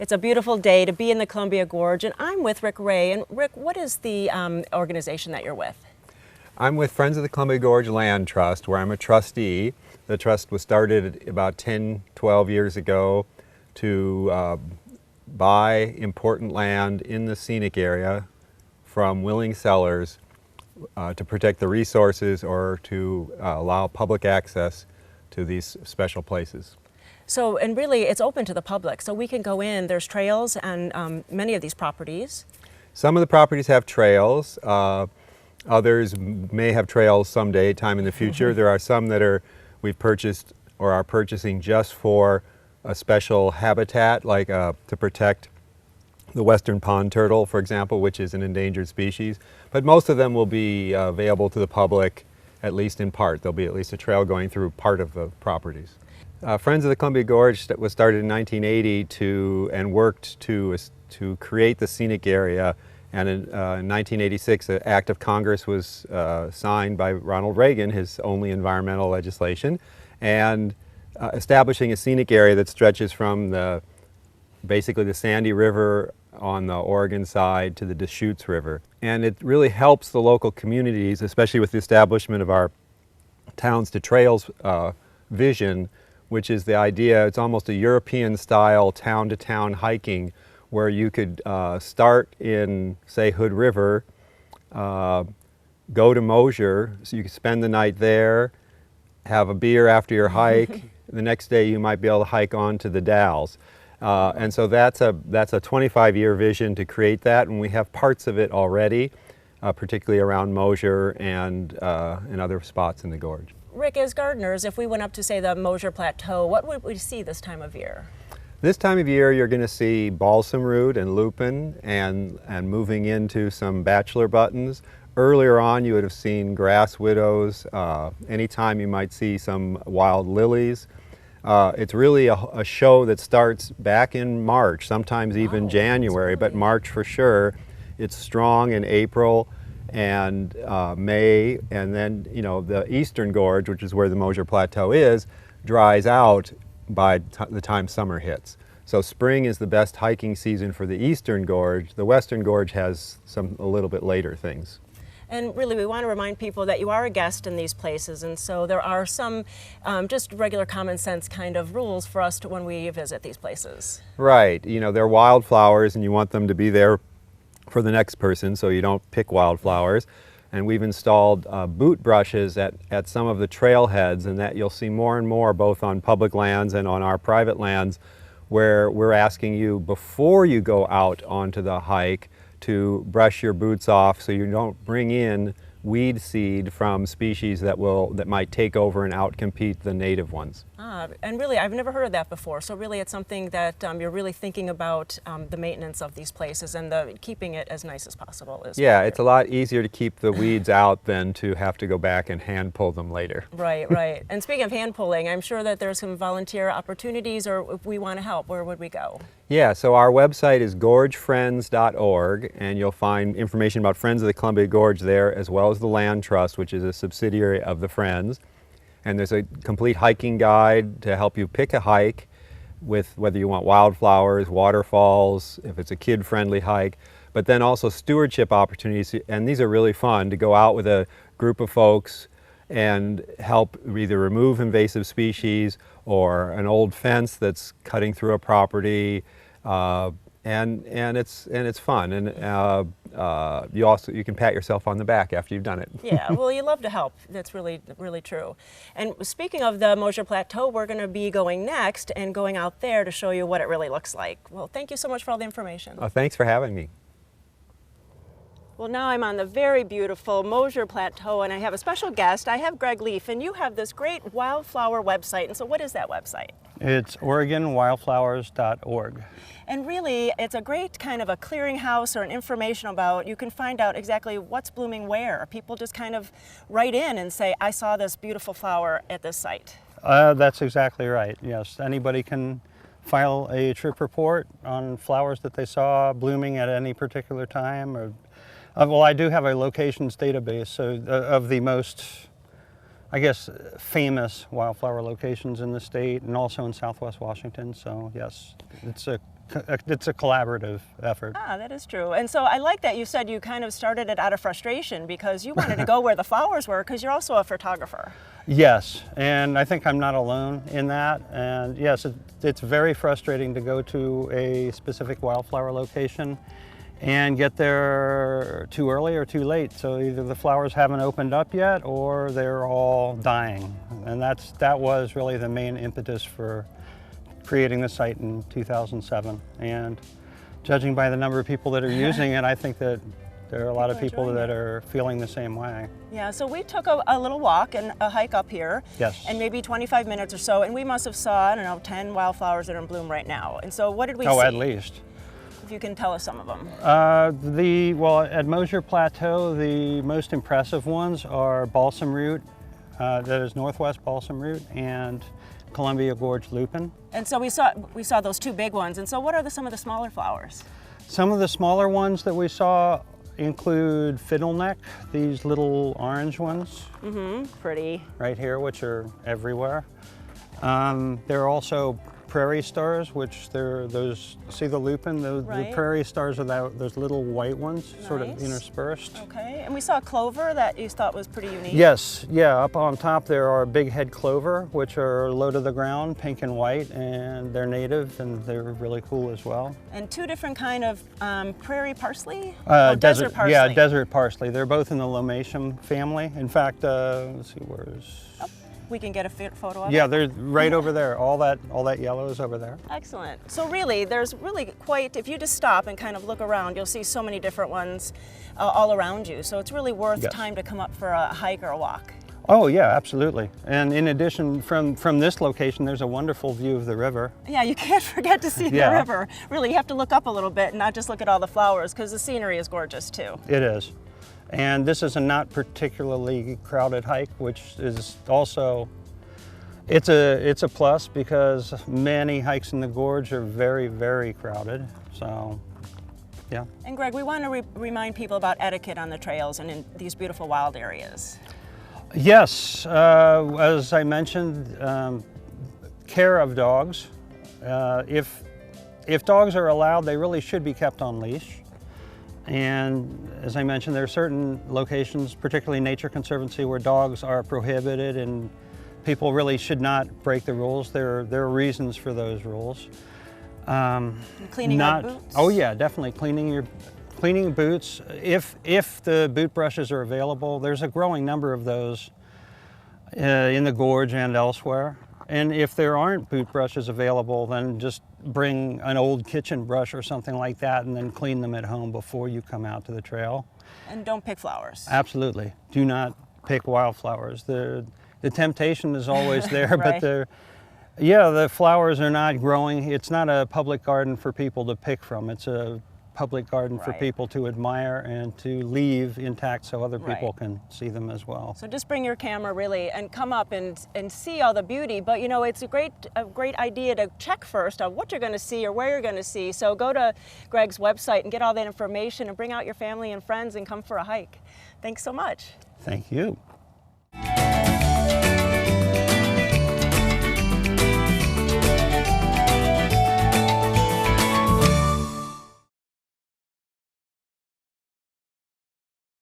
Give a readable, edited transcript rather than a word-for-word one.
It's a beautiful day to be in the Columbia Gorge, and I'm with Rick Ray. And Rick, what is the organization that you're with? I'm with Friends of the Columbia Gorge Land Trust, where I'm a trustee. The trust was started about 10, 12 years ago to buy important land in the scenic area from willing sellers to protect the resources or to allow public access to these special places. So, and really it's open to the public, so we can go in. There's trails on many of these properties. Some of the properties have trails. Others may have trails someday, time in the future. There are some that we've purchased or are purchasing just for a special habitat, like to protect the western pond turtle, for example, which is an endangered species. But most of them will be available to the public, at least in part. There'll be at least a trail going through part of the properties. Friends of the Columbia Gorge was started in 1980 and worked to create the scenic area. And in 1986, an act of Congress was signed by Ronald Reagan, his only environmental legislation, and establishing a scenic area that stretches from basically the Sandy River on the Oregon side to the Deschutes River. And it really helps the local communities, especially with the establishment of our Towns to Trails vision, which is the idea. It's almost a European-style town-to-town hiking, where you could start in, say, Hood River, go to Mosier, so you could spend the night there, have a beer after your hike. The next day you might be able to hike on to the Dalles. And so that's a 25-year vision to create that, and we have parts of it already, particularly around Mosier and in other spots in the gorge. Rick, as gardeners, if we went up to, say, the Mosier Plateau, what would we see this time of year? This time of year, you're going to see balsam root and lupin and moving into some bachelor buttons. Earlier on, you would have seen grass widows. Anytime you might see some wild lilies. It's really a show that starts back in March, sometimes even January, but March for sure. It's strong in April and May, and then the eastern gorge, which is where the Mosier Plateau is, dries out by the time summer hits. So spring is the best hiking season for the eastern gorge. The western gorge has a little bit later things. And really, we want to remind people that you are a guest in these places, and so there are some just regular common sense kind of rules for us when we visit these places. Right. They're wildflowers, and you want them to be there for the next person, so you don't pick wildflowers. And we've installed boot brushes at some of the trailheads, and that you'll see more and more both on public lands and on our private lands, where we're asking you before you go out onto the hike to brush your boots off so you don't bring in weed seed from species that might take over and outcompete the native ones. And really, I've never heard of that before. So really, it's something that you're really thinking about the maintenance of these places and keeping it as nice as possible. Yeah, it's a lot easier to keep the weeds out than to have to go back and hand pull them later. Right, right. And speaking of hand pulling, I'm sure that there's some volunteer opportunities, or if we want to help, where would we go? Yeah, so our website is gorgefriends.org, and you'll find information about Friends of the Columbia Gorge there, as well as the Land Trust, which is a subsidiary of the Friends. And there's a complete hiking guide to help you pick a hike with whether you want wildflowers, waterfalls, if it's a kid-friendly hike, but then also stewardship opportunities. And these are really fun, to go out with a group of folks and help either remove invasive species or an old fence that's cutting through a property. And it's fun, and you can pat yourself on the back after you've done it. Yeah, well, you love to help. That's really, really true. And speaking of the Mosier Plateau, we're going to be going next and going out there to show you what it really looks like. Well, thank you so much for all the information. Thanks for having me. Well, now I'm on the very beautiful Mosier Plateau, and I have a special guest. I have Greg Leaf, and you have this great wildflower website. And so what is that website? It's OregonWildflowers.org. And really, it's a great kind of a clearinghouse or an information about, you can find out exactly what's blooming where. People just kind of write in and say, I saw this beautiful flower at this site. That's exactly right, yes. Anybody can file a trip report on flowers that they saw blooming at any particular time. Well, I do have a locations database, so of the most, I guess, famous wildflower locations in the state and also in Southwest Washington. So yes, it's a it's a collaborative effort. Ah, that is true. And so I like that you said you kind of started it out of frustration because you wanted to go where the flowers were because you're also a photographer. Yes, and I think I'm not alone in that. And yes, it's very frustrating to go to a specific wildflower location and get there too early or too late. So either the flowers haven't opened up yet or they're all dying. And that was really the main impetus for creating the site in 2007. And judging by the number of people that are using it, I think that there are a lot of people that are feeling the same way. Yeah, so we took a little walk and a hike up here. Yes. And maybe 25 minutes or so, and we must have saw, I don't know, 10 wildflowers that are in bloom right now. And so what did we see? Oh, at least. If you can tell us some of them. Well, at Mosier Plateau, the most impressive ones are balsam root, that is Northwest balsam root, and Columbia Gorge lupin. And so we saw those two big ones. And so what are some of the smaller flowers? Some of the smaller ones that we saw include fiddleneck, these little orange ones. Mm-hmm, pretty. Right here, which are everywhere. There are also Prairie Stars, which they're those, see the lupin? The Prairie Stars are those little white ones, sort of interspersed. Okay, and we saw a clover that you thought was pretty unique. Yes, yeah, up on top there are big head clover, which are low to the ground, pink and white, and they're native and they're really cool as well. And two different kind of prairie parsley? Desert parsley. Yeah, desert parsley. They're both in the Lomaceum family. In fact, let's see, where's... Oh, we can get a photo of it? Yeah, they're right over there. All that yellow is over there. Excellent. So really, there's really quite, if you just stop and kind of look around, you'll see so many different ones all around you. So it's really worth time to come up for a hike or a walk. Oh yeah, absolutely. And in addition, from this location, there's a wonderful view of the river. Yeah, you can't forget to see the river. Really, you have to look up a little bit and not just look at all the flowers because the scenery is gorgeous too. It is. And this is a not particularly crowded hike, which is also, it's a plus because many hikes in the gorge are very, very crowded. So, yeah. And Greg, we want to remind people about etiquette on the trails and in these beautiful wild areas. Yes, as I mentioned, care of dogs. If dogs are allowed, they really should be kept on leash. And as I mentioned, there are certain locations, particularly Nature Conservancy, where dogs are prohibited and people really should not break the rules. There are reasons for those rules. Cleaning your boots? Oh yeah, definitely. Cleaning boots. If the boot brushes are available, there's a growing number of those in the gorge and elsewhere. And if there aren't boot brushes available, then just bring an old kitchen brush or something like that and then clean them at home before you come out to the trail. And don't pick flowers. Absolutely. Do not pick wildflowers. The temptation is always there, but the flowers are not growing. It's not a public garden for people to pick from. It's a public garden for people to admire and to leave intact so other people can see them as well. So just bring your camera really and come up and see all the beauty, but you know, it's a great idea to check first on what you're going to see or where you're going to see. So go to Greg's website and get all that information and bring out your family and friends and come for a hike. Thanks so much. Thank you.